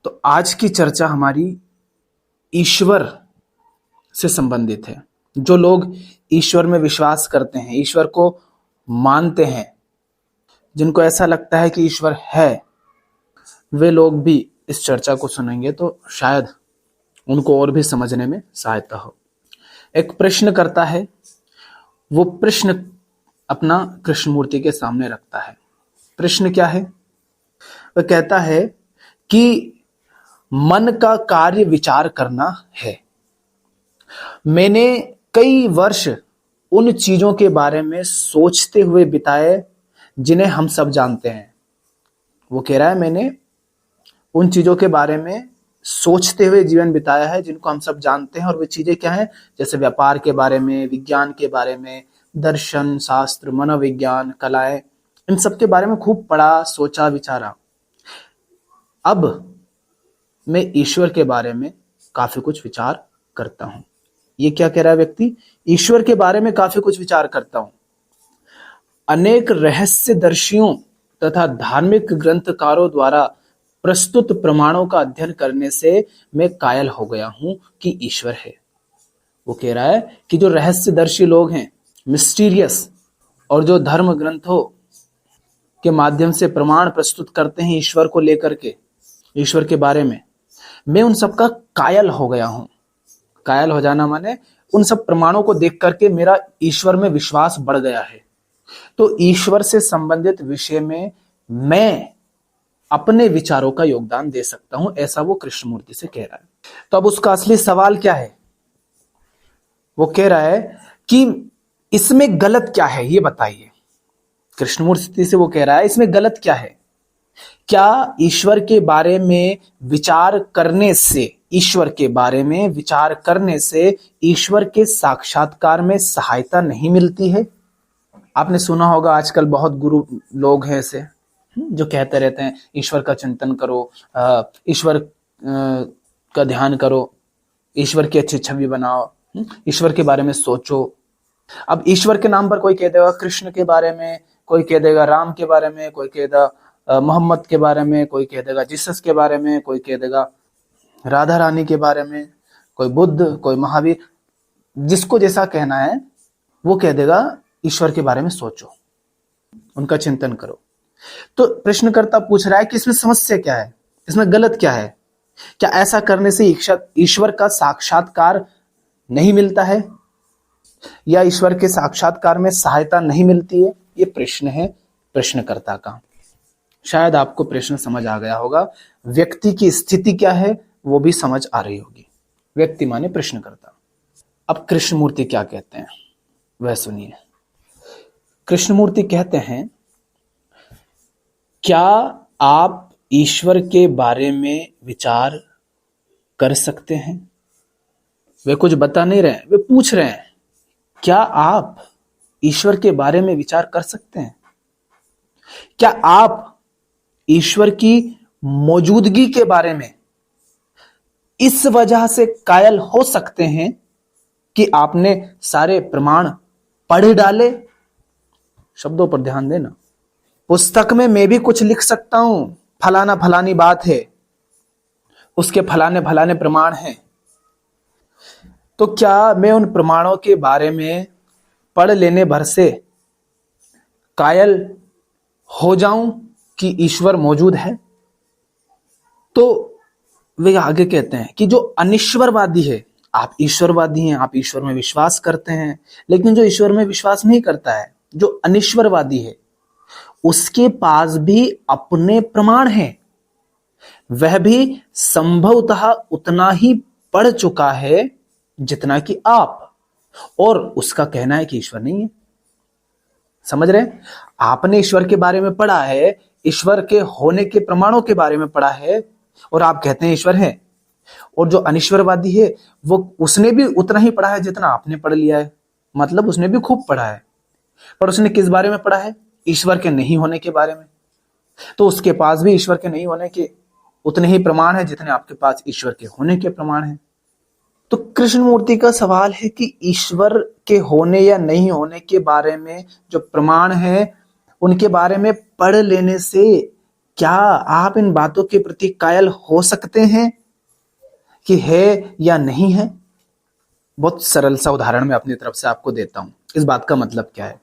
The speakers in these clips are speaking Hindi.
तो आज की चर्चा हमारी ईश्वर से संबंधित है। जो लोग ईश्वर में विश्वास करते हैं, ईश्वर को मानते हैं, जिनको ऐसा लगता है कि ईश्वर है, वे लोग भी इस चर्चा को सुनेंगे तो शायद उनको और भी समझने में सहायता हो। एक प्रश्नकर्ता है, वो प्रश्न अपना कृष्णमूर्ति के सामने रखता है। प्रश्न क्या है? वह कहता है कि मन का कार्य विचार करना है। मैंने कई वर्ष उन चीजों के बारे में सोचते हुए बिताए जिन्हें हम सब जानते हैं। वो कह रहा है मैंने उन चीजों के बारे में सोचते हुए जीवन बिताया है जिनको हम सब जानते हैं। और वे चीजें क्या हैं? जैसे व्यापार के बारे में, विज्ञान के बारे में, दर्शन शास्त्र, मनोविज्ञान, कलाएं, इन सब के बारे में खूब पढ़ा, सोचा, विचारा। अब मैं ईश्वर के बारे में काफी कुछ विचार करता हूं। ये क्या कह रहा है व्यक्ति? ईश्वर के बारे में काफी कुछ विचार करता हूं। अनेक रहस्यदर्शियों तथा धार्मिक ग्रंथकारों द्वारा प्रस्तुत प्रमाणों का अध्ययन करने से मैं कायल हो गया हूं कि ईश्वर है। वो कह रहा है कि जो रहस्यदर्शी लोग हैं, मिस्टीरियस, और जो धर्म ग्रंथों के माध्यम से प्रमाण प्रस्तुत करते हैं ईश्वर को लेकर के, ईश्वर के बारे में, मैं उन सब का कायल हो गया हूं। कायल हो जाना माने उन सब प्रमाणों को देख करके मेरा ईश्वर में विश्वास बढ़ गया है। तो ईश्वर से संबंधित विषय में मैं अपने विचारों का योगदान दे सकता हूं, ऐसा वो कृष्णमूर्ति से कह रहा है। तो अब उसका असली सवाल क्या है? वो कह रहा है कि इसमें गलत क्या है, ये बताइए। कृष्णमूर्ति से वो कह रहा है इसमें गलत क्या है? क्या ईश्वर के बारे में विचार करने से, ईश्वर के बारे में विचार करने से ईश्वर के साक्षात्कार में सहायता नहीं मिलती है? आपने सुना होगा आजकल बहुत गुरु लोग हैं ऐसे जो कहते रहते हैं ईश्वर का चिंतन करो, ईश्वर का ध्यान करो, ईश्वर की अच्छी छवि बनाओ, ईश्वर के बारे में सोचो। अब ईश्वर के नाम पर कोई कह देगा कृष्ण के बारे में, कोई कह देगा राम के बारे में, कोई कह देगा मोहम्मद के बारे में, कोई कह देगा जीसस के बारे में, कोई कह देगा राधा रानी के बारे में, कोई बुद्ध, कोई महावीर। जिसको जैसा कहना है वो कह देगा ईश्वर के बारे में सोचो, उनका चिंतन करो। तो प्रश्नकर्ता पूछ रहा है कि इसमें समस्या क्या है, इसमें गलत क्या है? क्या ऐसा करने से ईश्वर का साक्षात्कार नहीं मिलता है, या ईश्वर के साक्षात्कार में सहायता नहीं मिलती है? ये प्रश्न है प्रश्नकर्ता का। शायद आपको प्रश्न समझ आ गया होगा। व्यक्ति की स्थिति क्या है वो भी समझ आ रही होगी। व्यक्ति माने प्रश्नकर्ता। अब कृष्णमूर्ति क्या कहते हैं वह सुनिए। कृष्णमूर्ति कहते हैं, क्या आप ईश्वर के बारे में विचार कर सकते हैं? वे कुछ बता नहीं रहे, वे पूछ रहे हैं क्या आप ईश्वर के बारे में विचार कर सकते हैं? क्या आप ईश्वर की मौजूदगी के बारे में इस वजह से कायल हो सकते हैं कि आपने सारे प्रमाण पढ़ डाले? शब्दों पर ध्यान देना। पुस्तक में मैं भी कुछ लिख सकता हूं, फलाना फलानी बात है, उसके फलाने फलाने प्रमाण हैं। तो क्या मैं उन प्रमाणों के बारे में पढ़ लेने भर से कायल हो जाऊं कि ईश्वर मौजूद है? तो वे आगे कहते हैं कि जो अनिश्वरवादी है, आप ईश्वरवादी हैं, आप ईश्वर में विश्वास करते हैं, लेकिन जो ईश्वर में विश्वास नहीं करता है, जो अनिश्वरवादी है, उसके पास भी अपने प्रमाण हैं। वह भी संभवतः उतना ही पढ़ चुका है जितना कि आप, और उसका कहना है कि ईश्वर नहीं है। समझ रहे? आपने ईश्वर के बारे में पढ़ा है, ईश्वर के होने के प्रमाणों के बारे में पढ़ा है, और आप कहते हैं ईश्वर है। और जो अनिश्वरवादी है वो उसने भी उतना ही पढ़ा है जितना आपने पढ़ लिया है। मतलब उसने भी खूब पढ़ा है, पर उसने किस बारे में पढ़ा है? ईश्वर के नहीं होने के बारे में। तो उसके पास भी ईश्वर के नहीं होने के उतने ही प्रमाण है जितने आपके पास ईश्वर के होने के प्रमाण हैं। तो कृष्णमूर्ति का सवाल है कि ईश्वर के होने या नहीं होने के बारे में जो प्रमाण है उनके बारे में पढ़ लेने से क्या आप इन बातों के प्रति कायल हो सकते हैं कि है या नहीं है? बहुत सरल सा उदाहरण मैं अपनी तरफ से आपको देता हूं। इस बात का मतलब क्या है?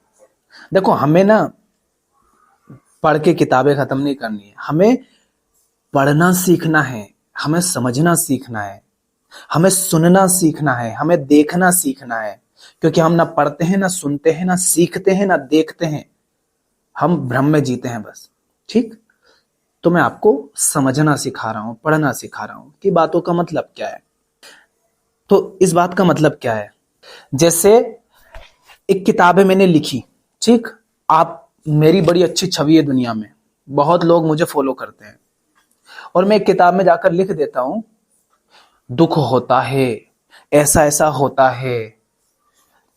देखो, हमें ना पढ़ के किताबें खत्म नहीं करनी है, हमें पढ़ना सीखना है, हमें समझना सीखना है, हमें सुनना सीखना है, हमें देखना सीखना है। क्योंकि हम ना पढ़ते हैं, ना सुनते हैं, ना सीखते हैं, ना देखते हैं, हम भ्रम में जीते हैं बस। ठीक? तो मैं आपको समझना सिखा रहा हूं, पढ़ना सिखा रहा हूं कि बातों का मतलब क्या है। तो इस बात का मतलब क्या है? जैसे एक किताब है, मैंने लिखी, ठीक, आप, मेरी बड़ी अच्छी छवि है दुनिया में, बहुत लोग मुझे फॉलो करते हैं, और मैं एक किताब में जाकर लिख देता हूं, दुख होता है, ऐसा ऐसा होता है,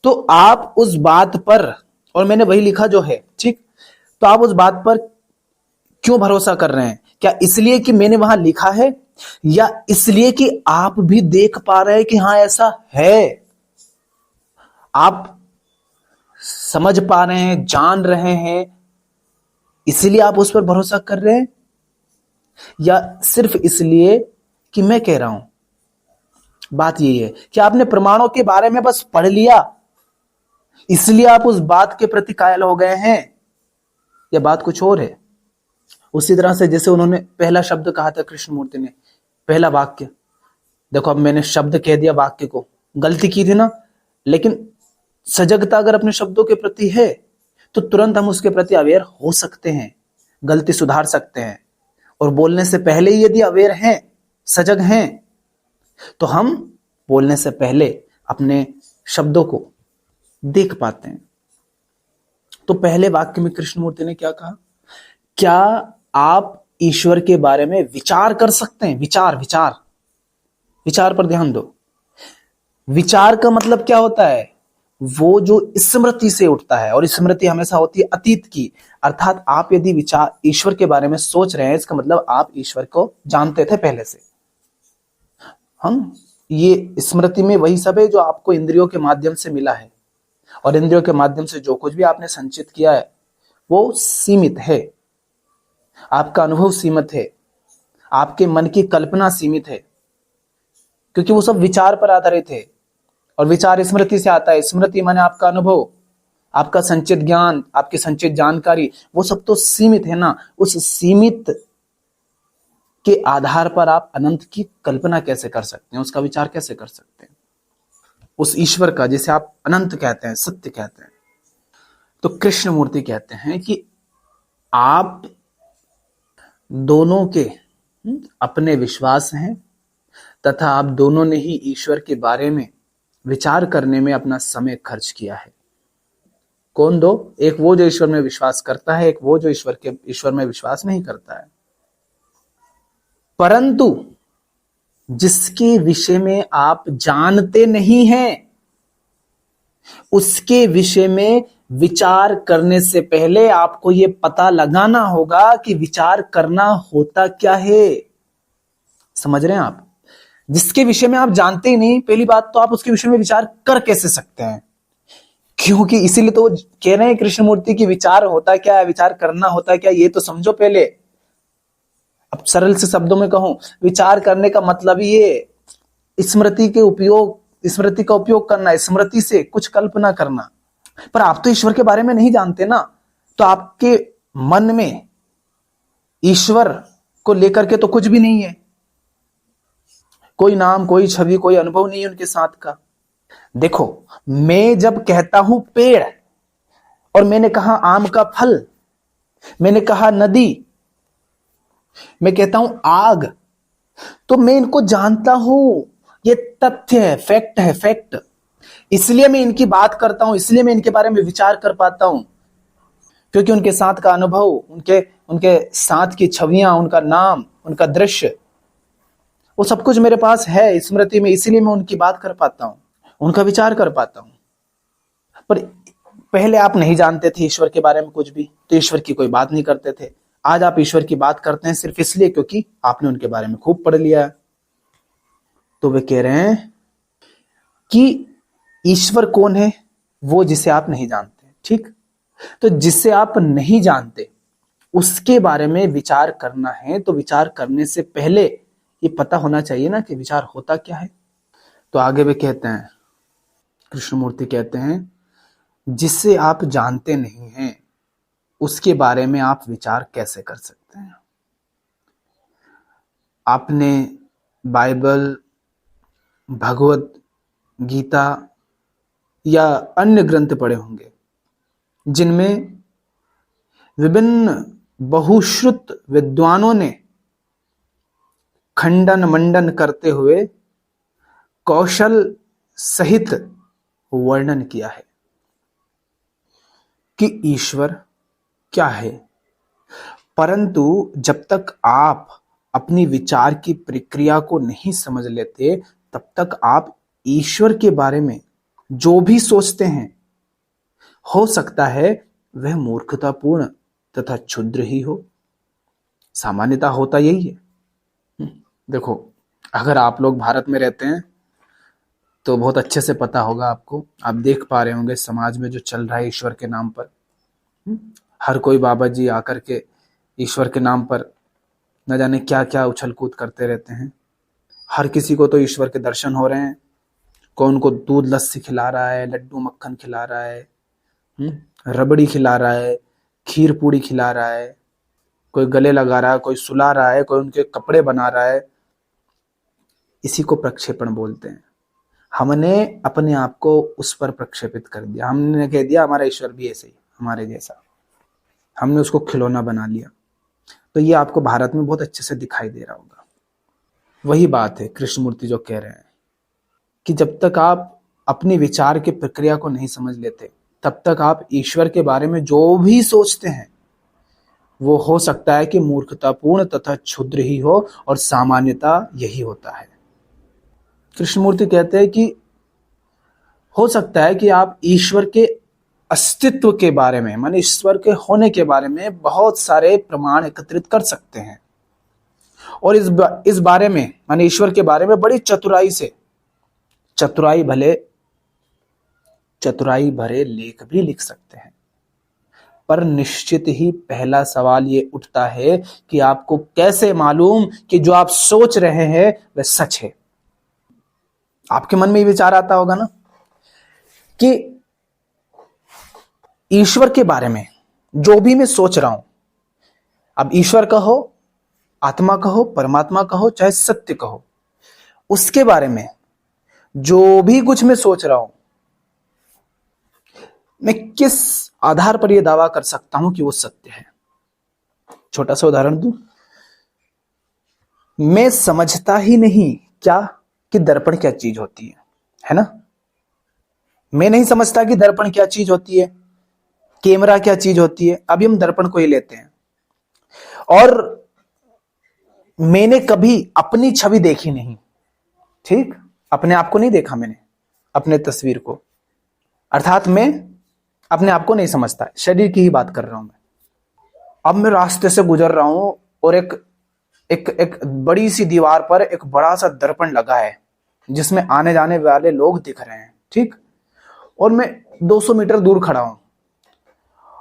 तो आप उस बात पर, और मैंने वही लिखा जो है, ठीक, तो आप उस बात पर क्यों भरोसा कर रहे हैं? क्या इसलिए कि मैंने वहां लिखा है, या इसलिए कि आप भी देख पा रहे हैं कि हां ऐसा है, आप समझ पा रहे हैं, जान रहे हैं, इसलिए आप उस पर भरोसा कर रहे हैं, या सिर्फ इसलिए कि मैं कह रहा हूं? बात यही है कि आपने प्रमाणों के बारे में बस पढ़ लिया, इसलिए आप उस बात के प्रति कायल हो गए हैं, या बात कुछ और है? उसी तरह से जैसे उन्होंने पहला शब्द कहा था कृष्णमूर्ति ने, पहला वाक्य, देखो अब मैंने शब्द कह दिया, वाक्य को, गलती की थी ना, लेकिन सजगता अगर अपने शब्दों के प्रति है तो तुरंत हम उसके प्रति अवेयर हो सकते हैं, गलती सुधार सकते हैं, और बोलने से पहले ही यदि अवेयर हैं, सजग हैं, तो हम बोलने से पहले अपने शब्दों को देख पाते हैं। तो पहले वाक्य में कृष्णमूर्ति ने क्या कहा? क्या आप ईश्वर के बारे में विचार कर सकते हैं? विचार, विचार, विचार पर ध्यान दो। विचार का मतलब क्या होता है? वो जो स्मृति से उठता है, और स्मृति हमेशा होती है अतीत की। अर्थात आप यदि विचार ईश्वर के बारे में सोच रहे हैं, इसका मतलब आप ईश्वर को जानते थे पहले से। हम ये स्मृति में वही सब है जो आपको इंद्रियों के माध्यम से मिला है, और इंद्रियों के माध्यम से जो कुछ भी आपने संचित किया है वो सीमित है, आपका अनुभव सीमित है, आपके मन की कल्पना सीमित है, क्योंकि वो सब विचार पर आधारित है, और विचार स्मृति से आता है। स्मृति माने आपका अनुभव, आपका संचित ज्ञान, आपकी संचित जानकारी, वो सब तो सीमित है ना। उस सीमित के आधार पर आप अनंत की कल्पना कैसे कर सकते हैं, उसका विचार कैसे कर सकते हैं? उस ईश्वर का जिसे आप अनंत कहते हैं, सत्य कहते हैं। तो कृष्णमूर्ति कहते हैं कि आप दोनों के अपने विश्वास हैं, तथा आप दोनों ने ही ईश्वर के बारे में विचार करने में अपना समय खर्च किया है। कौन दो? एक वो जो ईश्वर में विश्वास करता है, एक वो जो ईश्वर में विश्वास नहीं करता है। परंतु जिसके विषय में आप जानते नहीं हैं, उसके विषय में विचार करने से पहले आपको यह पता लगाना होगा कि विचार करना होता क्या है। समझ रहे हैं आप? जिसके विषय में आप जानते ही नहीं, पहली बात तो आप उसके विषय में विचार कर कैसे सकते हैं? क्योंकि इसीलिए तो वो कह रहे हैं कृष्णमूर्ति की विचार होता क्या है, विचार करना होता क्या, ये तो समझो पहले। अब सरल से शब्दों में कहूं, विचार करने का मतलब ये स्मृति का उपयोग करना, स्मृति से कुछ कल्पना करना। पर आप तो ईश्वर के बारे में नहीं जानते ना, तो आपके मन में ईश्वर को लेकर के तो कुछ भी नहीं है, कोई नाम, कोई छवि, कोई अनुभव नहीं है उनके साथ का। देखो, मैं जब कहता हूं पेड़, और मैंने कहा आम का फल, मैंने कहा नदी, मैं कहता हूं आग, तो मैं इनको जानता हूं, ये तथ्य है, फैक्ट है, फैक्ट। इसलिए मैं इनकी बात करता हूं, इसलिए मैं इनके बारे में विचार कर पाता हूं, क्योंकि उनके साथ का अनुभव, उनके साथ की छवियां, उनका नाम, उनका दृश्य, वो सब कुछ मेरे पास है स्मृति में, इसीलिए मैं उनकी बात कर पाता हूं, उनका विचार कर पाता हूं। पर पहले आप नहीं जानते थे ईश्वर के बारे में कुछ भी, तो ईश्वर की कोई बात नहीं करते थे। आज आप ईश्वर की बात करते हैं सिर्फ इसलिए क्योंकि आपने उनके बारे में खूब पढ़ लिया है। तो वे कह रहे हैं कि ईश्वर कौन है? वो जिसे आप नहीं जानते। ठीक, तो जिसे आप नहीं जानते उसके बारे में विचार करना है तो विचार करने से पहले ये पता होना चाहिए ना कि विचार होता क्या है। तो आगे वे कहते हैं, कृष्णमूर्ति कहते हैं, जिसे आप जानते नहीं हैं उसके बारे में आप विचार कैसे कर सकते हैं। आपने बाइबल, भगवत गीता या अन्य ग्रंथ पढ़े होंगे जिनमें विभिन्न बहुश्रुत विद्वानों ने खंडन मंडन करते हुए कौशल सहित वर्णन किया है कि ईश्वर क्या है। परंतु जब तक आप अपनी विचार की प्रक्रिया को नहीं समझ लेते तब तक आप ईश्वर के बारे में जो भी सोचते हैं हो सकता है वह मूर्खतापूर्ण तथा क्षुद्र ही हो। सामान्यतः होता यही है। देखो, अगर आप लोग भारत में रहते हैं तो बहुत अच्छे से पता होगा आपको, आप देख पा रहे होंगे समाज में जो चल रहा है ईश्वर के नाम पर। हर कोई बाबा जी आकर के ईश्वर के नाम पर न जाने क्या क्या उछल कूद करते रहते हैं। हर किसी को तो ईश्वर के दर्शन हो रहे हैं, कोई उनको दूध लस्सी खिला रहा है, लड्डू मक्खन खिला रहा है, रबड़ी खिला रहा है, खीर पूड़ी खिला रहा है, कोई गले लगा रहा है, कोई सुला रहा है, कोई उनके कपड़े बना रहा है। इसी को प्रक्षेपण बोलते हैं। हमने अपने आप को उस पर प्रक्षेपित कर दिया। हमने कह दिया हमारा ईश्वर भी ऐसे ही हमारे जैसा, हमने उसको खिलौना बना लिया। तो ये आपको भारत में बहुत अच्छे से दिखाई दे रहा होगा। वही बात है कृष्णमूर्ति जो कह रहे हैं कि जब तक आप अपनी विचार की प्रक्रिया को नहीं समझ लेते तब तक आप ईश्वर के बारे में जो भी सोचते हैं वो हो सकता है कि मूर्खतापूर्ण तथा क्षुद्र ही हो, और सामान्यता यही होता है। कृष्णमूर्ति कहते हैं कि हो सकता है कि आप ईश्वर के अस्तित्व के बारे में, माने ईश्वर के होने के बारे में बहुत सारे प्रमाण एकत्रित कर सकते हैं, और इस बारे में, माने ईश्वर के बारे में बड़ी चतुराई से, चतुराई भरे लेख भी लिख सकते हैं। पर निश्चित ही पहला सवाल ये उठता है कि आपको कैसे मालूम कि जो आप सोच रहे हैं वह सच है। आपके मन में ये विचार आता होगा ना कि ईश्वर के बारे में जो भी मैं सोच रहा हूं, अब ईश्वर कहो, आत्मा कहो, परमात्मा कहो, चाहे सत्य कहो, उसके बारे में जो भी कुछ मैं सोच रहा हूं, मैं किस आधार पर यह दावा कर सकता हूं कि वो सत्य है। छोटा सा उदाहरण दूं, मैं समझता ही नहीं क्या कि दर्पण क्या चीज होती है ना। मैं नहीं समझता कि दर्पण क्या चीज होती है, कैमरा क्या चीज होती है। अभी हम दर्पण को ही लेते हैं, और मैंने कभी अपनी छवि देखी नहीं, ठीक, अपने आप को नहीं देखा मैंने, अपने तस्वीर को, अर्थात मैं अपने आप को नहीं समझता, शरीर की ही बात कर रहा हूं मैं। अब मैं रास्ते से गुजर रहा हूं और एक बड़ी सी दीवार पर एक बड़ा सा दर्पण लगा है जिसमें आने जाने वाले लोग दिख रहे हैं, ठीक, और मैं 200 मीटर दूर खड़ा हूं,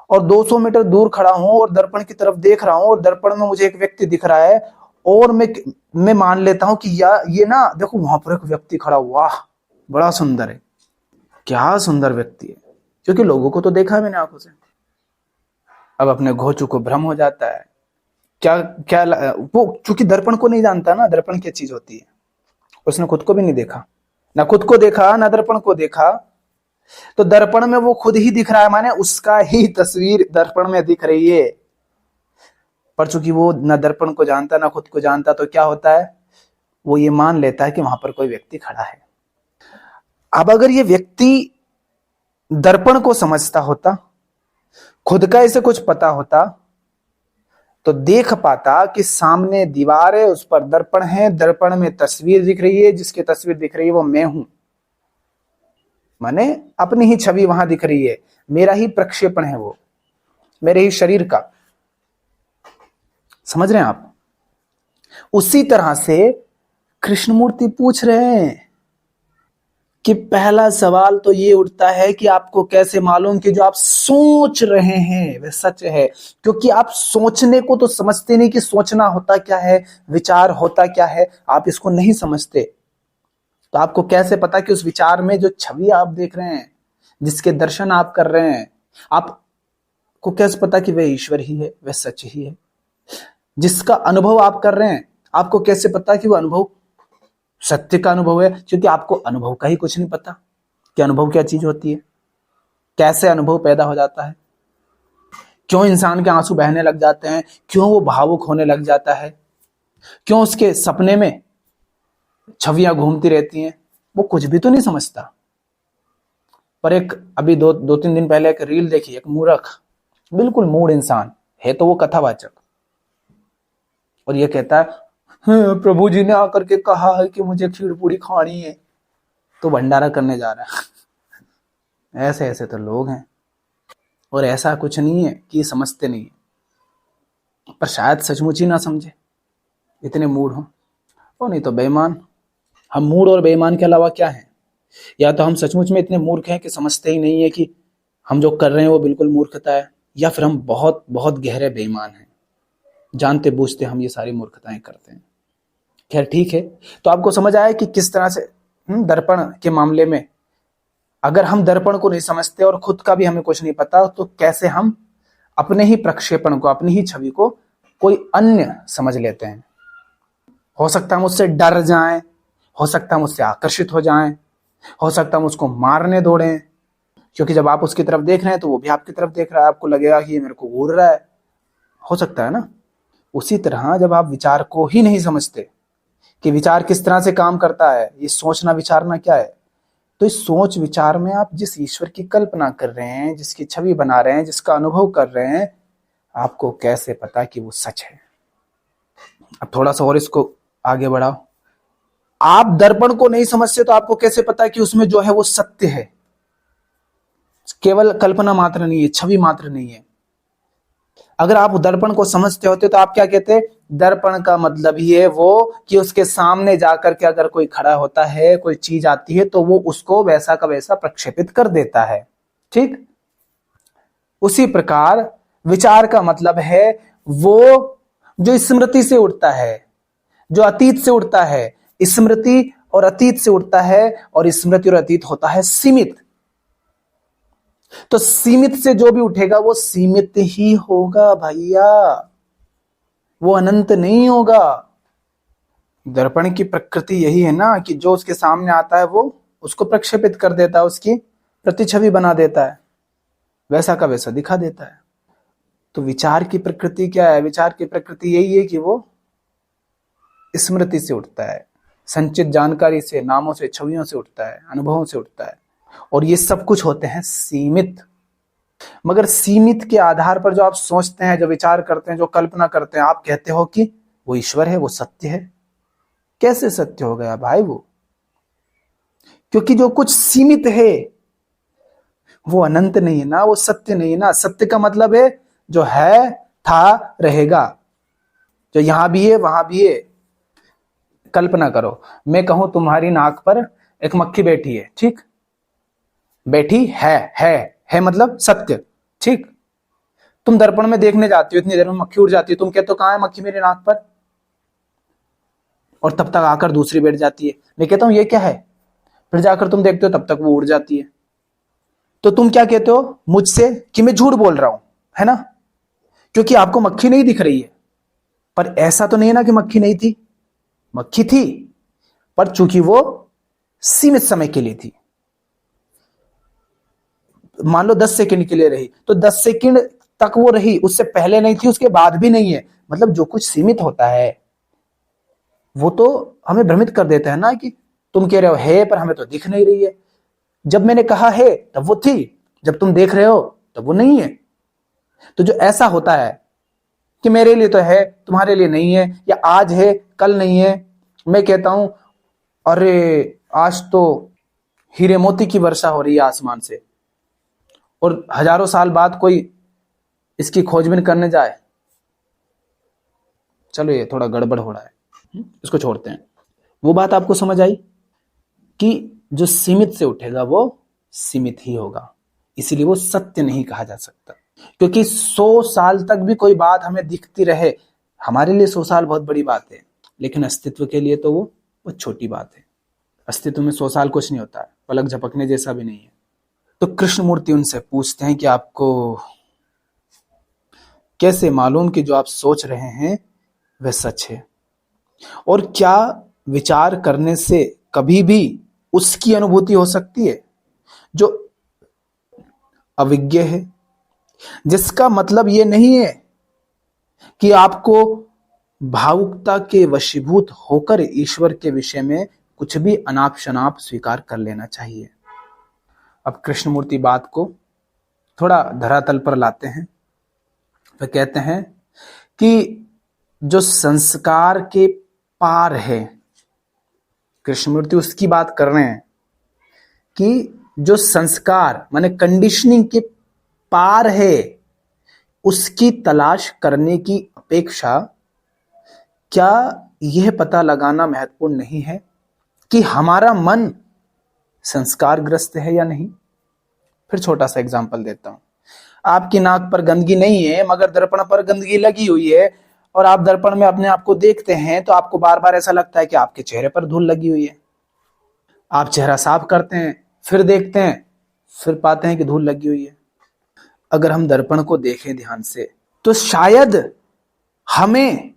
और 200 मीटर दूर खड़ा हूं और दर्पण की तरफ देख रहा हूं, और दर्पण में मुझे एक व्यक्ति दिख रहा है, और मैं मान लेता हूं कि ये ना देखो वहां पर एक व्यक्ति खड़ा, वाह बड़ा सुंदर है, क्या सुंदर व्यक्ति है, क्योंकि लोगों को तो देखा है मैंने आंखों से। अब अपने घोचू को भ्रम हो जाता है, क्या क्या वो क्योंकि दर्पण को नहीं जानता ना दर्पण क्या चीज होती है, उसने खुद को भी नहीं देखा, ना खुद को देखा ना दर्पण को देखा, तो दर्पण में वो खुद ही दिख रहा है, माने उसका ही तस्वीर दर्पण में दिख रही है। पर चूंकि वो ना दर्पण को जानता ना खुद को जानता, तो क्या होता है, वो ये मान लेता है कि वहां पर कोई व्यक्ति खड़ा है। अब अगर ये व्यक्ति दर्पण को समझता होता, खुद का इसे कुछ पता होता, तो देख पाता कि सामने दीवार है, उस पर दर्पण है, दर्पण में तस्वीर दिख रही है, जिसकी तस्वीर दिख रही है वो मैं हूं, माने अपनी ही छवि वहां दिख रही है, मेरा ही प्रक्षेपण है वो, मेरे ही शरीर का। समझ रहे हैं आप? उसी तरह से कृष्णमूर्ति पूछ रहे हैं कि पहला सवाल तो ये उठता है कि आपको कैसे मालूम कि जो आप सोच रहे हैं वह सच है। क्योंकि आप सोचने को तो समझते नहीं कि सोचना होता क्या है, विचार होता क्या है, आप इसको नहीं समझते। तो आपको कैसे पता कि उस विचार में जो छवि आप देख रहे हैं, जिसके दर्शन आप कर रहे हैं, आपको कैसे पता कि वह ईश्वर ही है, वह सच ही है। जिसका अनुभव आप कर रहे हैं, आपको कैसे पता कि वह अनुभव सत्य का अनुभव है? क्योंकि आपको अनुभव का ही कुछ नहीं पता कि अनुभव क्या चीज होती है, कैसे अनुभव पैदा हो जाता है, क्यों इंसान के आंसू बहने लग जाते हैं, क्यों वो भावुक होने लग जाता है, क्यों उसके सपने में छवियां घूमती रहती हैं, वो कुछ भी तो नहीं समझता। पर एक अभी दो तीन दिन पहले एक रील देखी, एक मूर्ख, बिल्कुल मूड इंसान है, तो वो कथावाचक, और ये कहता है हाँ, प्रभु जी ने आकर के कहा है कि मुझे खीर पूरी खानी है, तो भंडारा करने जा रहा है। ऐसे ऐसे तो लोग हैं। और ऐसा कुछ नहीं है कि समझते नहीं है, पर शायद सचमुच ही ना समझे, इतने मूड हो, और नहीं तो बेईमान। हम मूड और बेईमान के अलावा क्या है? या तो हम सचमुच में इतने मूर्ख हैं कि समझते ही नहीं है कि हम जो कर रहे हैं वो बिल्कुल मूर्खता है, या फिर हम बहुत बहुत गहरे बेईमान हैं, जानते बूझते हम ये सारी मूर्खताएं करते हैं। खैर ठीक है, तो आपको समझ आया कि किस तरह से दर्पण के मामले में अगर हम दर्पण को नहीं समझते और खुद का भी हमें कुछ नहीं पता, तो कैसे हम अपने ही प्रक्षेपण को, अपनी ही छवि को कोई अन्य समझ लेते हैं। हो सकता है हम उससे डर जाएं, हो सकता है हम उससे आकर्षित हो जाएं, हो सकता है हम उसको मारने दौड़ें, क्योंकि जब आप उसकी तरफ देख रहे हैं तो वो भी आपकी तरफ देख रहा है, आपको लगेगा कि ये मेरे को घूर रहा है। हो सकता है ना। उसी तरह जब आप विचार को ही नहीं समझते कि विचार किस तरह से काम करता है, ये सोचना विचारना क्या है, तो इस सोच विचार में आप जिस ईश्वर की कल्पना कर रहे हैं, जिसकी छवि बना रहे हैं, जिसका अनुभव कर रहे हैं, आपको कैसे पता कि वो सच है? अब थोड़ा सा और इसको आगे बढ़ाओ। आप दर्पण को नहीं समझते तो आपको कैसे पता कि उसमें जो है वो सत्य है? केवल कल्पना मात्र नहीं है, छवि मात्र नहीं है। अगर आप दर्पण को समझते होते तो आप क्या कहते? दर्पण का मतलब ही है वो कि उसके सामने जाकर के अगर कोई खड़ा होता है, कोई चीज आती है, तो वो उसको वैसा का वैसा प्रक्षेपित कर देता है। ठीक उसी प्रकार विचार का मतलब है वो जो स्मृति से उठता है, जो अतीत से उठता है। स्मृति और अतीत से उठता है, और स्मृति और अतीत होता है सीमित। तो सीमित से जो भी उठेगा वो सीमित ही होगा भैया, वो अनंत नहीं होगा। दर्पण की प्रकृति यही है ना कि जो उसके सामने आता है वो उसको प्रक्षेपित कर देता है, उसकी प्रतिछवि बना देता है, वैसा का वैसा दिखा देता है। तो विचार की प्रकृति क्या है? विचार की प्रकृति यही है कि वो स्मृति से उठता है, संचित जानकारी से, नामों से, छवियों से उठता है, अनुभवों से उठता है, और ये सब कुछ होते हैं सीमित। मगर सीमित के आधार पर जो आप सोचते हैं, जो विचार करते हैं, जो कल्पना करते हैं, आप कहते हो कि वो ईश्वर है, वो सत्य है। कैसे सत्य हो गया भाई वो? क्योंकि जो कुछ सीमित है वो अनंत नहीं है ना, वो सत्य नहीं है ना। सत्य का मतलब है जो है, था, रहेगा, जो यहां भी है वहां भी है। कल्पना करो, मैं कहूं तुम्हारी नाक पर एक मक्खी बैठी है, ठीक? बैठी है मतलब सत्य, ठीक? तुम दर्पण में देखने जाती हो, इतनी देर में मक्खी उड़ जाती है, तुम कहते हो कहां है मक्खी मेरी नाक पर? और तब तक आकर दूसरी बैठ जाती है। मैं कहता हूं ये क्या है, फिर जाकर तुम देखते हो तब तक वो उड़ जाती है। तो तुम क्या कहते हो मुझसे कि मैं झूठ बोल रहा हूं, है ना? क्योंकि आपको मक्खी नहीं दिख रही है। पर ऐसा तो नहीं है ना कि मक्खी नहीं थी, मक्खी थी, पर चूंकि वो सीमित समय के लिए थी। मान लो 10 सेकंड के लिए रही, तो 10 सेकंड तक वो रही, उससे पहले नहीं थी, उसके बाद भी नहीं है। मतलब जो कुछ सीमित होता है वो तो हमें भ्रमित कर देता है ना, कि तुम कह रहे हो है पर हमें तो दिख नहीं रही है। जब मैंने कहा है तब वो थी, जब तुम देख रहे हो तब वो नहीं है। तो जो ऐसा होता है कि मेरे लिए तो है, तुम्हारे लिए नहीं है, या आज है कल नहीं है। मैं कहता हूं अरे आज तो हीरे मोती की वर्षा हो रही है आसमान से, और हजारों साल बाद कोई इसकी खोजबीन करने जाए, चलो ये थोड़ा गड़बड़ हो रहा है, इसको छोड़ते हैं। वो बात आपको समझ आई कि जो सीमित से उठेगा वो सीमित ही होगा, इसीलिए वो सत्य नहीं कहा जा सकता। क्योंकि 100 साल तक भी कोई बात हमें दिखती रहे, हमारे लिए 100 साल बहुत बड़ी बात है, लेकिन अस्तित्व के लिए तो वो छोटी बात है। अस्तित्व में 100 साल कुछ नहीं होता है, पलक झपकने जैसा भी नहीं है। तो कृष्णमूर्ति उनसे पूछते हैं कि आपको कैसे मालूम कि जो आप सोच रहे हैं वह सच है, और क्या विचार करने से कभी भी उसकी अनुभूति हो सकती है जो अविज्ञ है? जिसका मतलब ये नहीं है कि आपको भावुकता के वशीभूत होकर ईश्वर के विषय में कुछ भी अनाप शनाप स्वीकार कर लेना चाहिए। अब कृष्णमूर्ति बात को थोड़ा धरातल पर लाते हैं। वे कहते हैं कि जो संस्कार के पार है, कृष्णमूर्ति उसकी बात कर रहे हैं कि जो संस्कार माने कंडीशनिंग के पार है, उसकी तलाश करने की अपेक्षा क्या यह पता लगाना महत्वपूर्ण नहीं है कि हमारा मन संस्कारग्रस्त है या नहीं? फिर छोटा सा एग्जांपल देता हूं। आपकी नाक पर गंदगी नहीं है मगर दर्पण पर गंदगी लगी हुई है, और आप दर्पण में अपने आप को देखते हैं तो आपको बार बार ऐसा लगता है कि आपके चेहरे पर धूल लगी हुई है। आप चेहरा साफ करते हैं, फिर देखते हैं, फिर पाते हैं कि धूल लगी हुई है। अगर हम दर्पण को देखें ध्यान से तो शायद हमें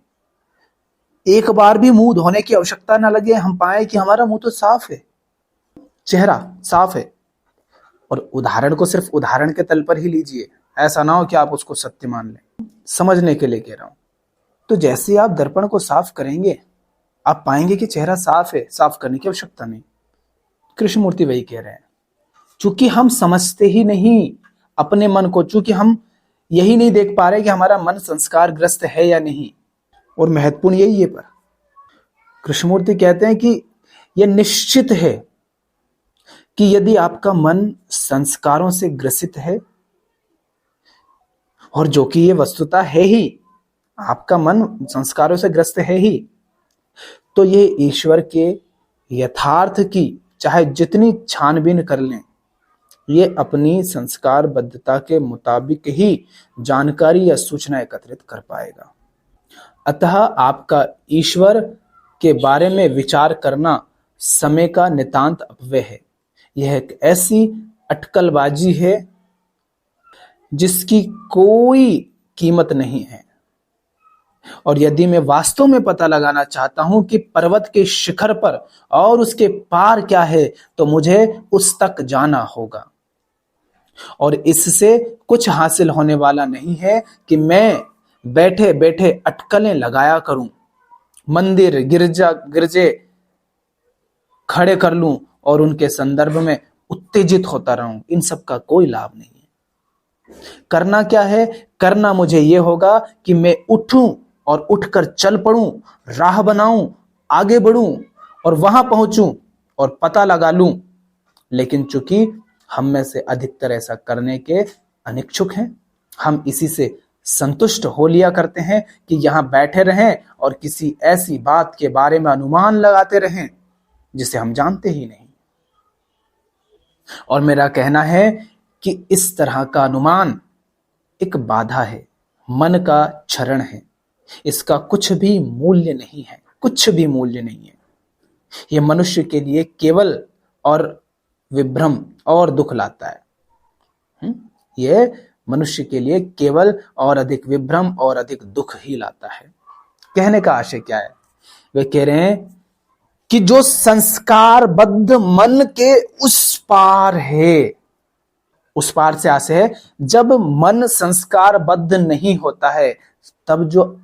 एक बार भी मुंह धोने की आवश्यकता ना लगे, हम पाए कि हमारा मुंह तो साफ है, चेहरा साफ है। और उदाहरण को सिर्फ उदाहरण के तल पर ही लीजिए, ऐसा ना हो कि आप उसको सत्य मान लें। समझने के लिए कह रहा हूं। तो जैसे आप दर्पण को साफ करेंगे आप पाएंगे कि चेहरा साफ है, साफ करने की आवश्यकता नहीं। कृष्णमूर्ति वही कह रहे हैं, चूंकि हम समझते ही नहीं अपने मन को, चूंकि हम यही नहीं देख पा रहे कि हमारा मन संस्कारग्रस्त है या नहीं, और महत्वपूर्ण यही है। पर कृष्णमूर्ति कहते हैं कि यह निश्चित है कि यदि आपका मन संस्कारों से ग्रसित है, और जो कि ये वस्तुता है ही, आपका मन संस्कारों से ग्रस्त है ही, तो ये ईश्वर के यथार्थ की चाहे जितनी छानबीन कर लें, ये अपनी संस्कारबद्धता के मुताबिक ही जानकारी या सूचना एकत्रित कर पाएगा। अतः आपका ईश्वर के बारे में विचार करना समय का नितांत अपव्यय है। यह एक ऐसी अटकलबाजी है जिसकी कोई कीमत नहीं है। और यदि मैं वास्तव में पता लगाना चाहता हूं कि पर्वत के शिखर पर और उसके पार क्या है, तो मुझे उस तक जाना होगा। और इससे कुछ हासिल होने वाला नहीं है कि मैं बैठे बैठे अटकलें लगाया करूं, मंदिर गिरजे खड़े कर लूं और उनके संदर्भ में उत्तेजित होता रहूं। इन सब का कोई लाभ नहीं है। करना क्या है? करना मुझे यह होगा कि मैं उठूं और उठकर चल पड़ूं, राह बनाऊं, आगे बढ़ूं और वहां पहुंचूं और पता लगा लूं। लेकिन चूंकि हम में से अधिकतर ऐसा करने के अनिच्छुक हैं, हम इसी से संतुष्ट हो लिया करते हैं कि यहां बैठे रहें और किसी ऐसी बात के बारे में अनुमान लगाते रहें जिसे हम जानते ही नहीं। और मेरा कहना है कि इस तरह का अनुमान एक बाधा है, मन का क्षरण है। इसका कुछ भी मूल्य नहीं है, कुछ भी मूल्य नहीं है। यह मनुष्य के लिए केवल और विभ्रम और दुख लाता है। यह मनुष्य के लिए केवल और अधिक विभ्रम और अधिक दुख ही लाता है। कहने का आशय क्या है? वे कह रहे हैं कि जो संस्कारबद्ध मन के उस पार है, उस पार से आशय है जब मन संस्कारबद्ध नहीं होता है, तब जो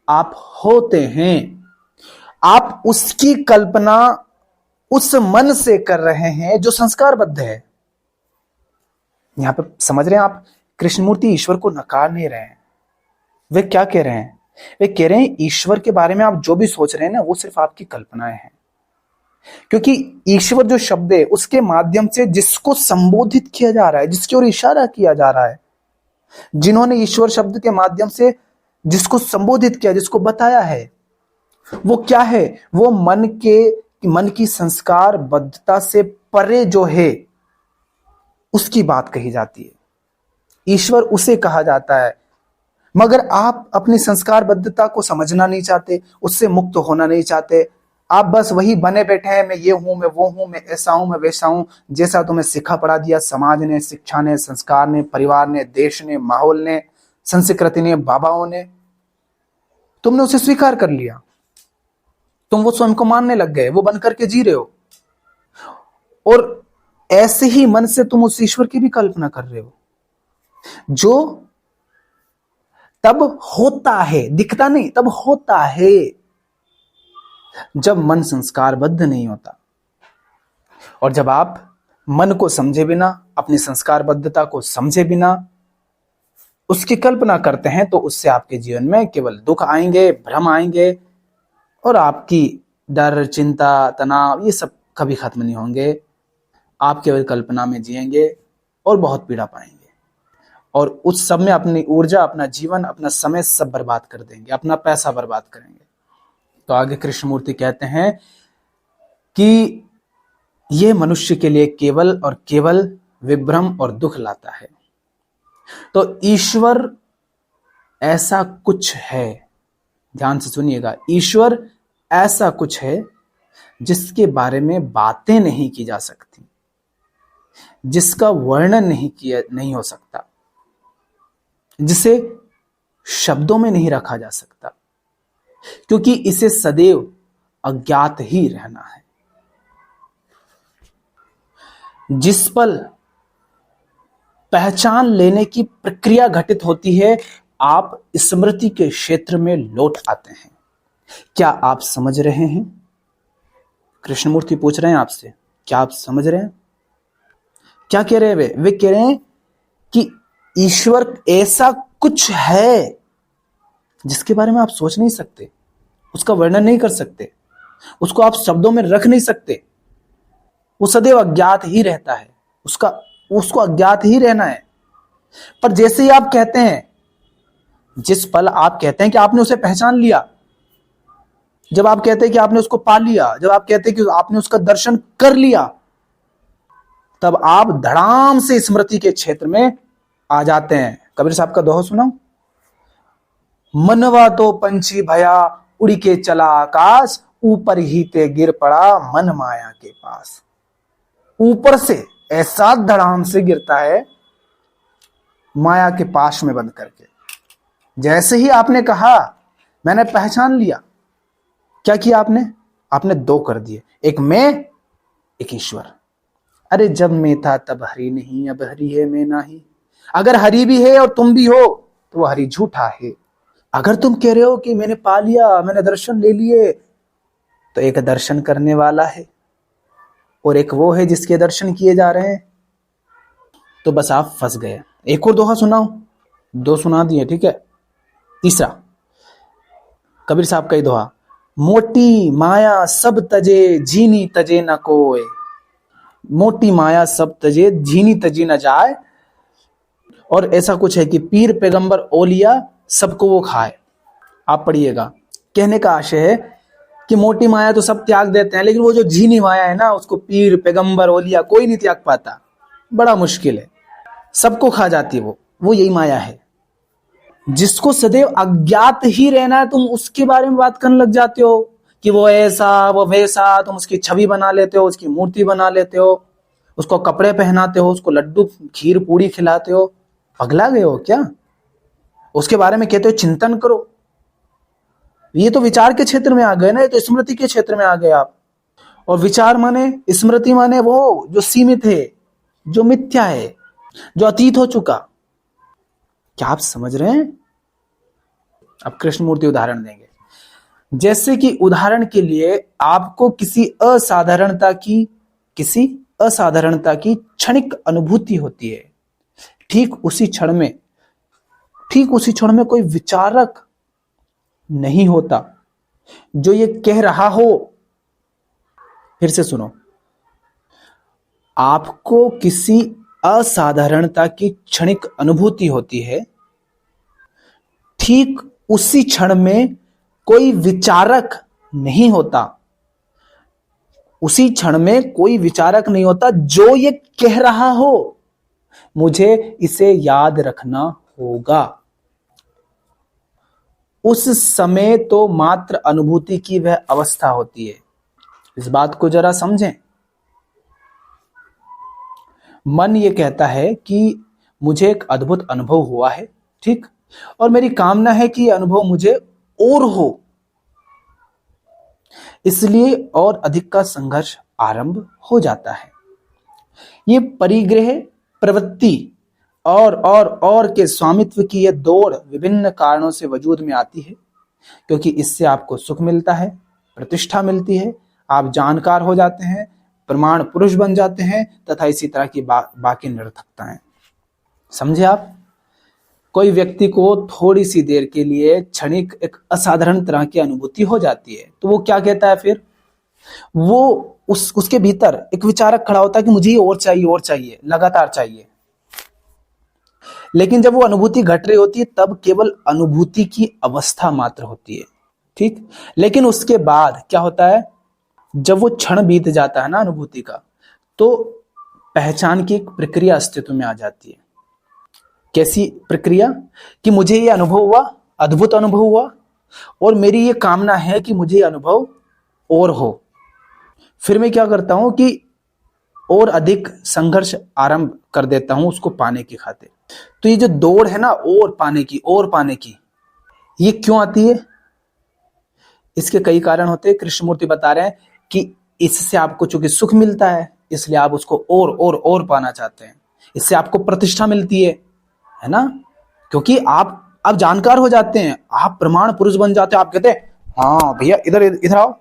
आप होते हैं आप उसकी कल्पना उस मन से कर रहे हैं जो संस्कारबद्ध है। यहां पर समझ रहे हैं आप, कृष्णमूर्ति ईश्वर को नकार नहीं रहे हैं। वे क्या कह रहे हैं? वे कह रहे हैं ईश्वर के बारे में आप जो भी सोच रहे हैं ना, वो सिर्फ आपकी कल्पनाएं हैं। क्योंकि ईश्वर जो शब्द है उसके माध्यम से जिसको संबोधित किया जा रहा है, जिसकी ओर इशारा किया जा रहा है, जिन्होंने ईश्वर शब्द के माध्यम से जिसको संबोधित किया, जिसको बताया है, वो क्या है? वो मन की संस्कारबद्धता से परे जो है उसकी बात कही जाती है, ईश्वर उसे कहा जाता है। मगर आप अपनी संस्कारबद्धता को समझना नहीं चाहते, उससे मुक्त होना नहीं चाहते। आप बस वही बने बैठे हैं, मैं ये हूं, मैं वो हूं, मैं ऐसा हूं, मैं वैसा हूं, जैसा तुम्हें सिखा पढ़ा दिया समाज ने, शिक्षा ने, संस्कार ने, परिवार ने, देश ने, माहौल ने, संस्कृति ने, बाबाओं ने। तुमने उसे स्वीकार कर लिया, तुम वो स्वयं को मानने लग गए, वो बनकर के जी रहे हो, और ऐसे ही मन से तुम उस ईश्वर की भी कल्पना कर रहे हो जो तब होता है, दिखता नहीं, तब होता है जब मन संस्कारबद्ध नहीं होता। और जब आप मन को समझे बिना, अपनी संस्कारबद्धता को समझे बिना उसकी कल्पना करते हैं, तो उससे आपके जीवन में केवल दुख आएंगे, भ्रम आएंगे, और आपकी डर, चिंता, तनाव ये सब कभी खत्म नहीं होंगे। आप केवल कल्पना में जिएंगे और बहुत पीड़ा पाएंगे, और उस सब में अपनी ऊर्जा, अपना जीवन, अपना समय सब बर्बाद कर देंगे, अपना पैसा बर्बाद करेंगे। तो आगे कृष्णमूर्ति कहते हैं कि यह मनुष्य के लिए केवल और केवल विभ्रम और दुख लाता है। तो ईश्वर ऐसा कुछ है, ध्यान से सुनिएगा, ईश्वर ऐसा कुछ है जिसके बारे में बातें नहीं की जा सकती, जिसका वर्णन नहीं हो सकता, जिसे शब्दों में नहीं रखा जा सकता, क्योंकि इसे सदैव अज्ञात ही रहना है। जिस पल पहचान लेने की प्रक्रिया घटित होती है, आप स्मृति के क्षेत्र में लौट आते हैं। क्या आप समझ रहे हैं? कृष्णमूर्ति पूछ रहे हैं आपसे, क्या आप समझ रहे हैं? क्या कह रहे हैं वे कह रहे हैं कि ईश्वर ऐसा कुछ है जिसके बारे में आप सोच नहीं सकते, उसका वर्णन नहीं कर सकते, उसको आप शब्दों में रख नहीं सकते। वो सदैव अज्ञात ही रहता है, उसको अज्ञात ही रहना है। पर जैसे ही आप कहते हैं, जिस पल आप कहते हैं कि आपने उसे पहचान लिया, जब आप कहते हैं कि आपने उसको पा लिया, जब आप कहते हैं कि आपने उसका दर्शन कर लिया, तब आप धड़ाम से स्मृति के क्षेत्र में आ जाते हैं। कबीर साहब का दोहा सुनाओ, मनवा तो पंछी भया उड़ के चला आकाश, ऊपर ही ते गिर पड़ा मन माया के पास। ऊपर से ऐसा धड़ाम से गिरता है माया के पाश में बंद करके। जैसे ही आपने कहा मैंने पहचान लिया, क्या किया आपने दो कर दिए, एक मैं, एक ईश्वर। अरे जब मैं था तब हरि नहीं, अब हरि है मैं नहीं। अगर हरि भी है और तुम भी हो तो वह हरि झूठा है। अगर तुम कह रहे हो कि मैंने पा लिया, मैंने दर्शन ले लिए, तो एक दर्शन करने वाला है और एक वो है जिसके दर्शन किए जा रहे हैं। तो बस आप फंस गए। एक और दोहा सुनाओ, दो सुना दिए, ठीक है। तीसरा कबीर साहब का ही दोहा, मोटी माया सब तजे जीनी तजे न कोय। मोटी माया सब तजे जीनी तजी न जाए। और ऐसा कुछ है कि पीर पैगंबर ओलिया सबको वो खाए। आप पढ़िएगा। कहने का आशय है कि मोटी माया तो सब त्याग देते हैं, लेकिन वो जो झीनी माया है ना, उसको पीर पैगंबर ओलिया कोई नहीं त्याग पाता, बड़ा मुश्किल है, सबको खा जाती है वो यही माया है। जिसको सदैव अज्ञात ही रहना है, तुम उसके बारे में बात करने लग जाते हो कि वो ऐसा वो वैसा, तुम उसकी छवि बना लेते हो, उसकी मूर्ति बना लेते हो, उसको कपड़े पहनाते हो, उसको लड्डू खीर पूड़ी खिलाते हो। पगला गए हो क्या? उसके बारे में कहते हो चिंतन करो। ये तो विचार के क्षेत्र में आ गए ना, ये तो स्मृति के क्षेत्र में आ गए आप। और विचार माने, स्मृति माने वो जो सीमित है, जो मिथ्या है, जो अतीत हो चुका। क्या आप समझ रहे हैं? अब कृष्णमूर्ति उदाहरण देंगे। जैसे कि उदाहरण के लिए आपको किसी असाधारणता की क्षणिक अनुभूति होती है। ठीक उसी क्षण में कोई विचारक नहीं होता जो ये कह रहा हो। फिर से सुनो, आपको किसी असाधारणता की क्षणिक अनुभूति होती है, ठीक उसी क्षण में कोई विचारक नहीं होता उसी क्षण में कोई विचारक नहीं होता जो ये कह रहा हो मुझे इसे याद रखना होगा। उस समय तो मात्र अनुभूति की वह अवस्था होती है। इस बात को जरा समझें। मन ये कहता है कि मुझे एक अद्भुत अनुभव हुआ है, ठीक, और मेरी कामना है कि यह अनुभव मुझे और हो, इसलिए और अधिक का संघर्ष आरंभ हो जाता है। ये परिग्रह प्रवृत्ति और के स्वामित्व की यह दौड़ विभिन्न कारणों से वजूद में आती है, क्योंकि इससे आपको सुख मिलता है, प्रतिष्ठा मिलती है, आप जानकार हो जाते हैं, प्रमाण पुरुष बन जाते हैं, तथा इसी तरह की बाकी निरर्थकताएं। समझे आप? कोई व्यक्ति को थोड़ी सी देर के लिए क्षणिक एक असाधारण तरह की अनुभूति हो जाती है, तो वो क्या कहता है फिर? वो उसके भीतर एक विचारक खड़ा होता है कि मुझे ये और चाहिए, लगातार चाहिए। लेकिन जब वो अनुभूति घट रही होती है तब केवल अनुभूति की अवस्था मात्र होती है, ठीक। लेकिन उसके बाद क्या होता है? जब वो क्षण बीत जाता है ना अनुभूति का, तो पहचान की एक प्रक्रिया अस्तित्व में आ जाती है। कैसी प्रक्रिया? कि मुझे ये अनुभव हुआ, अद्भुत अनुभव हुआ, और मेरी ये कामना है कि मुझे ये अनुभव और हो। फिर मैं क्या करता हूं कि और अधिक संघर्ष आरंभ कर देता हूं उसको पाने की खातिर। तो ये जो दौड़ है ना और पाने की, ये क्यों आती है? इसके कई कारण होते हैं। कृष्णमूर्ति बता रहे हैं कि इससे आपको चूंकि सुख मिलता है, इसलिए आप उसको और पाना चाहते हैं। इससे आपको प्रतिष्ठा मिलती है ना, क्योंकि आप जानकार हो जाते हैं, आप प्रमाण पुरुष बन जाते हैं। आप कहते हैं हाँ भैया इधर आओ,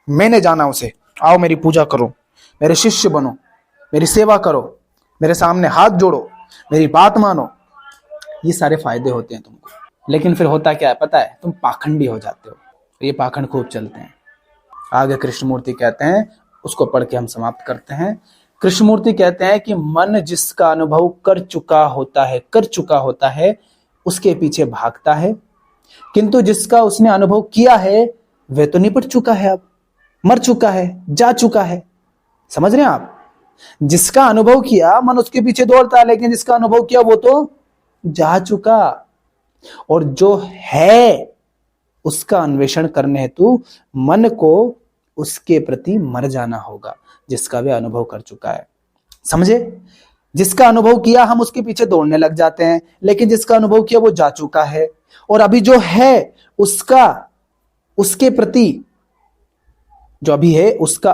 मैंने जाना उसे, आओ मेरी पूजा करो, मेरे शिष्य बनो, मेरी सेवा करो, मेरे सामने हाथ जोड़ो, मेरी बात मानो। ये सारे फायदे होते हैं तुमको। लेकिन फिर होता क्या है पता है? तुम पाखंडी हो जाते हो। ये पाखंड खूब चलते हैं। आगे कृष्णमूर्ति कहते हैं, उसको पढ़ के हम समाप्त करते हैं। कृष्णमूर्ति कहते हैं कि मन जिसका अनुभव कर चुका होता है उसके पीछे भागता है, किंतु जिसका उसने अनुभव किया है वह तो निपट चुका है, अब मर चुका है, जा चुका है। समझ रहे हैं आप? जिसका अनुभव किया मन उसके पीछे दौड़ता है, लेकिन जिसका अनुभव किया वो तो जा चुका। और जो है उसका अन्वेषण करने हेतु मन को उसके प्रति मर जाना होगा, जिसका वह अनुभव कर चुका है। समझे? जिसका अनुभव किया हम उसके पीछे दौड़ने लग जाते हैं, लेकिन जिसका अनुभव किया वो जा चुका है। और अभी जो है उसके प्रति जो अभी है उसका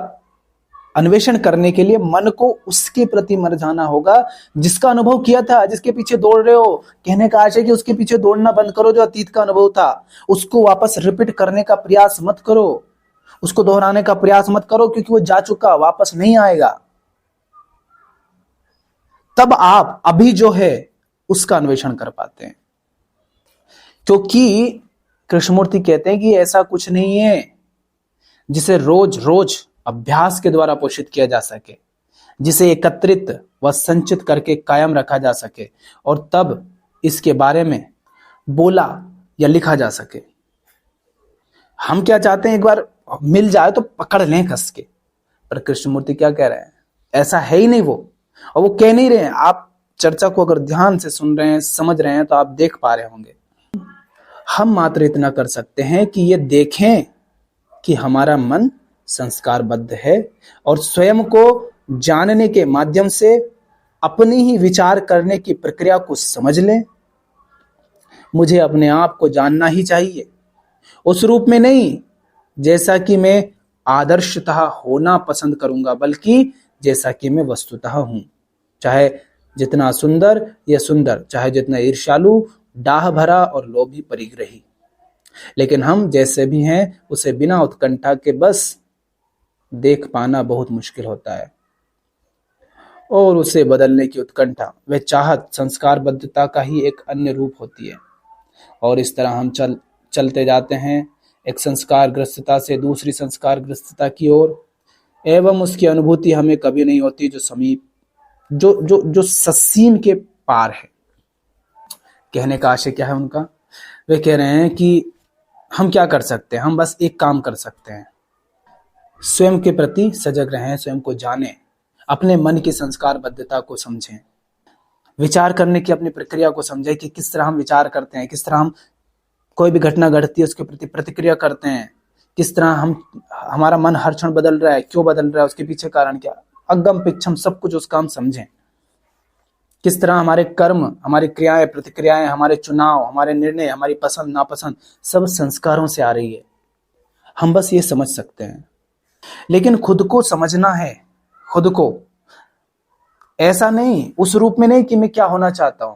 अन्वेषण करने के लिए मन को उसके प्रति मर जाना होगा, जिसका अनुभव किया था, जिसके पीछे दौड़ रहे हो। कहने का आशय कि उसके पीछे दौड़ना बंद करो। जो अतीत का अनुभव था उसको वापस रिपीट करने का प्रयास मत करो, उसको दोहराने का प्रयास मत करो, क्योंकि वो जा चुका, वापस नहीं आएगा। तब आप अभी जो है उसका अन्वेषण कर पाते हैं। क्योंकि कृष्णमूर्ति कहते हैं कि ऐसा कुछ नहीं है जिसे रोज रोज अभ्यास के द्वारा पोषित किया जा सके, जिसे एकत्रित व संचित करके कायम रखा जा सके, और तब इसके बारे में बोला या लिखा जा सके। हम क्या चाहते हैं? एक बार मिल जाए तो पकड़ लें कस के। पर कृष्णमूर्ति क्या कह रहे हैं? ऐसा है ही नहीं वो, और वो कह नहीं रहे हैं। आप चर्चा को अगर ध्यान से सुन रहे हैं, समझ रहे हैं, तो आप देख पा रहे होंगे। हम मात्र इतना कर सकते हैं कि ये देखें कि हमारा मन संस्कारबद्ध है, और स्वयं को जानने के माध्यम से अपनी ही विचार करने की प्रक्रिया को समझ लें। मुझे अपने आप को जानना ही चाहिए, उस रूप में नहीं जैसा कि मैं आदर्शतः होना पसंद करूंगा, बल्कि जैसा कि मैं वस्तुतः हूं। चाहे जितना सुंदर या सुंदर, चाहे जितना ईर्ष्यालु, डाह भरा और लोभी परिग्रही, लेकिन हम जैसे भी हैं उसे बिना उत्कंठा के बस देख पाना बहुत मुश्किल होता है, और उसे बदलने की उत्कंठा, वह चाहत संस्कारबद्धता का ही एक अन्य रूप होती है। और इस तरह हम चलते जाते हैं, एक संस्कारग्रस्तता से दूसरी संस्कारग्रस्तता की ओर, एवं उसकी अनुभूति हमें कभी नहीं होती जो समीप जो ससीम के पार है। कहने का आशय क्या है उनका? वे कह रहे हैं कि हम क्या कर सकते हैं? हम बस एक काम कर सकते हैं, स्वयं के प्रति सजग रहें, स्वयं को जानें, अपने मन की संस्कार बद्धता को समझें, विचार करने की अपनी प्रक्रिया को समझें कि किस तरह हम विचार करते हैं, किस तरह हम कोई भी घटना घटती है उसके प्रति प्रतिक्रिया करते हैं, किस तरह हमारा मन हर क्षण बदल रहा है, क्यों बदल रहा है, उसके पीछे कारण क्या, अगम पिछम सब कुछ उसका हम समझें। किस तरह हमारे कर्म, हमारी क्रियाएं, प्रतिक्रियाएं, हमारे चुनाव, हमारे निर्णय, हमारी पसंद नापसंद सब संस्कारों से आ रही है, हम बस ये समझ सकते हैं। लेकिन खुद को समझना है, खुद को ऐसा नहीं, उस रूप में नहीं कि मैं क्या होना चाहता हूं।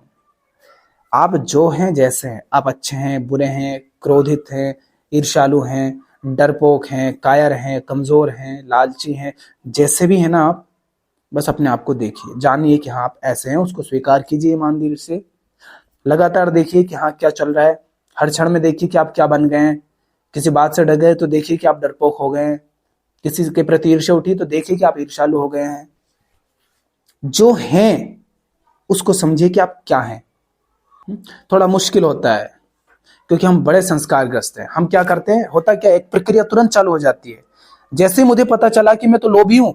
आप जो हैं, जैसे हैं, आप अच्छे हैं, बुरे हैं, क्रोधित हैं, ईर्ष्यालु हैं, डरपोक हैं, कायर हैं, कमजोर हैं, लालची हैं, जैसे भी हैं ना आप, बस अपने आप को देखिए, जानिए कि हाँ आप ऐसे हैं, उसको स्वीकार कीजिए ईमानदारी से। लगातार देखिए कि हाँ क्या चल रहा है, हर क्षण में देखिए कि आप क्या बन गए हैं। किसी बात से डर गए तो देखिए कि आप डरपोक हो गए हैं, किसी के प्रति ईर्ष्या उठी तो देखिए कि आप ईर्ष्यालु हो गए हैं। जो हैं उसको समझिए कि आप क्या हैं। थोड़ा मुश्किल होता है क्योंकि हम बड़े संस्कारग्रस्त हैं। हम क्या करते हैं, होता क्या, एक प्रक्रिया तुरंत चालू हो जाती है। जैसे ही मुझे पता चला कि मैं तो लोभी हूं,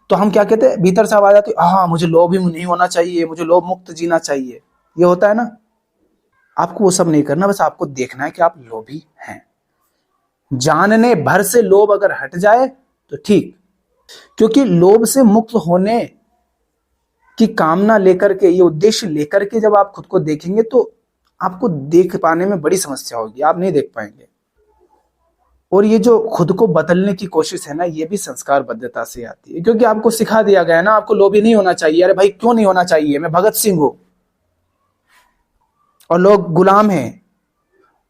तो हम क्या कहते हैं, भीतर से आवाज आती है, हाँ मुझे लोभी नहीं होना चाहिए, मुझे लोभ मुक्त जीना चाहिए। ये होता है ना। आपको वो सब नहीं करना, बस आपको देखना है कि आप लोभी हैं। जानने भर से लोभ अगर हट जाए तो ठीक, क्योंकि लोभ से मुक्त होने की कामना लेकर के, ये उद्देश्य लेकर के जब आप खुद को देखेंगे तो आपको देख पाने में बड़ी समस्या होगी, आप नहीं देख पाएंगे। और ये जो खुद को बदलने की कोशिश है ना, ये भी संस्कार बद्धता से आती है, क्योंकि आपको सिखा दिया गया है ना, आपको लोभी नहीं होना चाहिए। अरे भाई क्यों नहीं होना चाहिए, मैं भगत सिंह हूं और लोग गुलाम हैं,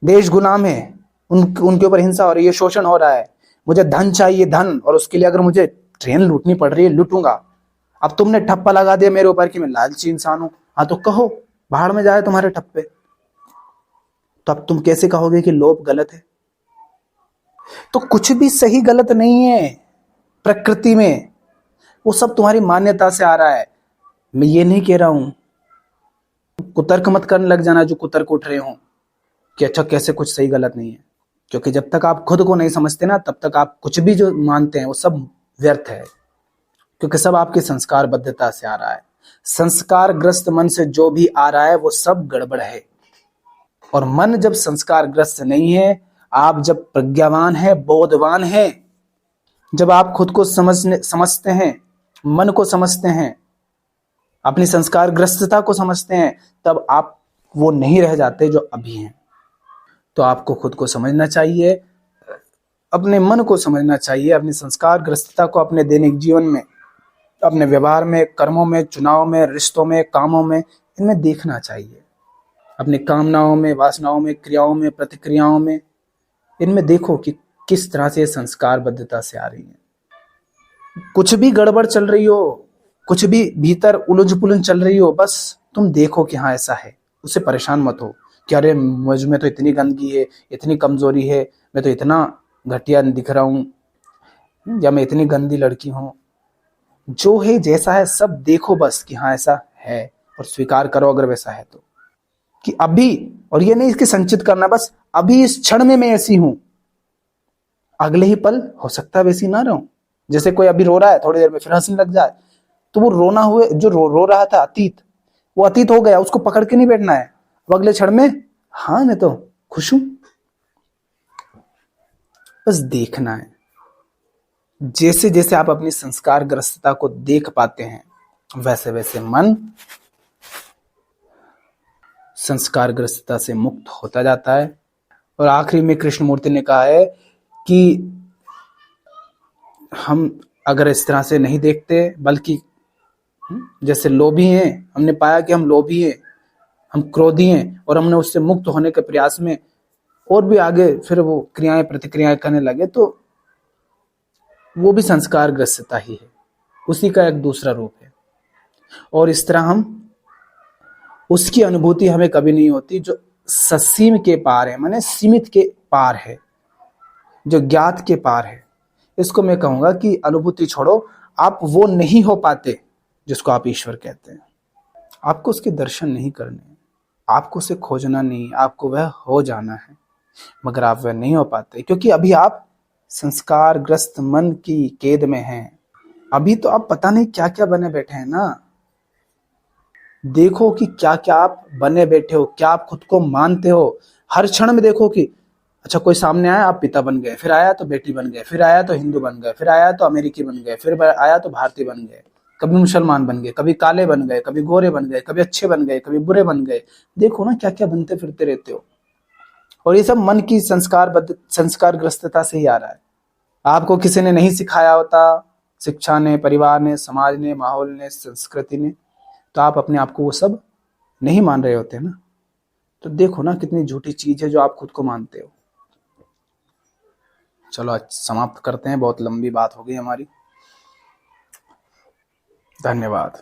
देश गुलाम है, उनके ऊपर हिंसा हो रही है, शोषण हो रहा है, मुझे धन चाहिए, धन, और उसके लिए अगर मुझे ट्रेन लूटनी पड़ रही है लूटूंगा। अब तुमने ठप्पा लगा दिया मेरे ऊपर कि मैं लालची इंसान हूं, हाँ तो कहो, बाहर में जाए तुम्हारे ठप्पे। तो अब तुम कैसे कहोगे कि लोभ गलत है? तो कुछ भी सही गलत नहीं है प्रकृति में, वो सब तुम्हारी मान्यता से आ रहा है। मैं ये नहीं कह रहा हूं, कुतर्क मत करने लग जाना जो कुतर्क उठ रहे हो कि अच्छा कैसे कुछ सही गलत नहीं है, क्योंकि जब तक आप खुद को नहीं समझते ना, तब तक आप कुछ भी जो मानते हैं वो सब व्यर्थ है, क्योंकि सब आपकी संस्कार बद्धता से आ रहा है। संस्कारग्रस्त मन से जो भी आ रहा है वो सब गड़बड़ है। और मन जब संस्कारग्रस्त नहीं है, आप जब प्रज्ञावान है, बोधवान है, जब आप खुद को समझते हैं, मन को समझते हैं, अपनी संस्कारग्रस्तता को समझते हैं, तब आप वो नहीं रह जाते जो अभी हैं। तो आपको खुद को समझना चाहिए, अपने मन को समझना चाहिए, अपनी संस्कारग्रस्तता को अपने दैनिक जीवन में, अपने व्यवहार में, कर्मों में, चुनाव में, रिश्तों में, कामों में, इनमें देखना चाहिए। अपनी कामनाओं में, वासनाओं में, क्रियाओं में, प्रतिक्रियाओं में, इनमें देखो कि किस तरह से संस्कार बद्धता से आ रही है। कुछ भी गड़बड़ चल रही हो, कुछ भी भीतर उलझ पुलझ चल रही हो, बस तुम देखो कि हाँ ऐसा है, उससे परेशान मत हो कि अरे मुझ में तो इतनी गंदगी है, इतनी कमजोरी है, मैं तो इतना घटिया दिख रहा हूं, या मैं इतनी गंदी लड़की हूं। जो है जैसा है सब देखो बस कि हाँ ऐसा है, और स्वीकार करो अगर वैसा है तो, कि अभी, और ये नहीं इसके संचित करना, बस अभी इस क्षण में मैं ऐसी हूं, अगले ही पल हो सकता है वैसी ना रहूं। जैसे कोई अभी रो रहा है, थोड़ी देर में फिर हंसने लग जाए, तो वो रोना हुए जो रो रहा था अतीत, वो अतीत हो गया, उसको पकड़ के नहीं बैठना है। अब अगले क्षण में हाँ मैं तो खुश हूं, बस देखना है। जैसे जैसे आप अपनी संस्कारग्रस्तता को देख पाते हैं, वैसे वैसे मन संस्कारग्रस्तता से मुक्त होता जाता है। और आखिरी में कृष्णमूर्ति ने कहा है कि हम अगर इस तरह से नहीं देखते, बल्कि जैसे लोभी हैं, हमने पाया कि हम लोभी हैं, हम क्रोधी हैं, और हमने उससे मुक्त होने के प्रयास में और भी आगे फिर वो क्रियाएं प्रतिक्रियाएं करने लगे, तो वो भी संस्कारग्रस्तता ही है, उसी का एक दूसरा रूप है। और इस तरह हम उसकी अनुभूति हमें कभी नहीं होती जो ससीम के पार है, माने सीमित के पार है, जो ज्ञात के पार है। इसको मैं कहूंगा कि अनुभूति छोड़ो, आप वो नहीं हो पाते जिसको आप ईश्वर कहते हैं। आपको उसके दर्शन नहीं करने, आपको उसे खोजना नहीं, आपको वह हो जाना है, मगर आप वह नहीं हो पाते क्योंकि अभी आप संस्कार ग्रस्त मन की कैद में हैं। अभी तो आप पता नहीं क्या क्या बने बैठे हैं ना। देखो कि क्या क्या आप बने बैठे हो, क्या आप खुद को मानते हो। हर क्षण में देखो कि अच्छा कोई सामने आया आप पिता बन गए, फिर आया तो बेटी बन गए, फिर आया तो हिंदू बन गए, फिर आया तो अमेरिकी बन गए, फिर आया तो भारतीय बन गए, कभी मुसलमान बन गए, कभी काले बन गए, कभी गोरे बन गए, कभी अच्छे बन गए, कभी बुरे बन गए। देखो ना क्या क्या बनते फिरते रहते हो। और ये सब मन की संस्कारग्रस्तता से ही आ रहा है। आपको किसी ने नहीं सिखाया होता, शिक्षा ने, परिवार ने, समाज ने, माहौल ने, संस्कृति ने, तो आप अपने आप को वो सब नहीं मान रहे होते ना। तो देखो ना कितनी झूठी चीज है जो आप खुद को मानते हो। चलो आज समाप्त करते हैं, बहुत लंबी बात हो गई हमारी। धन्यवाद।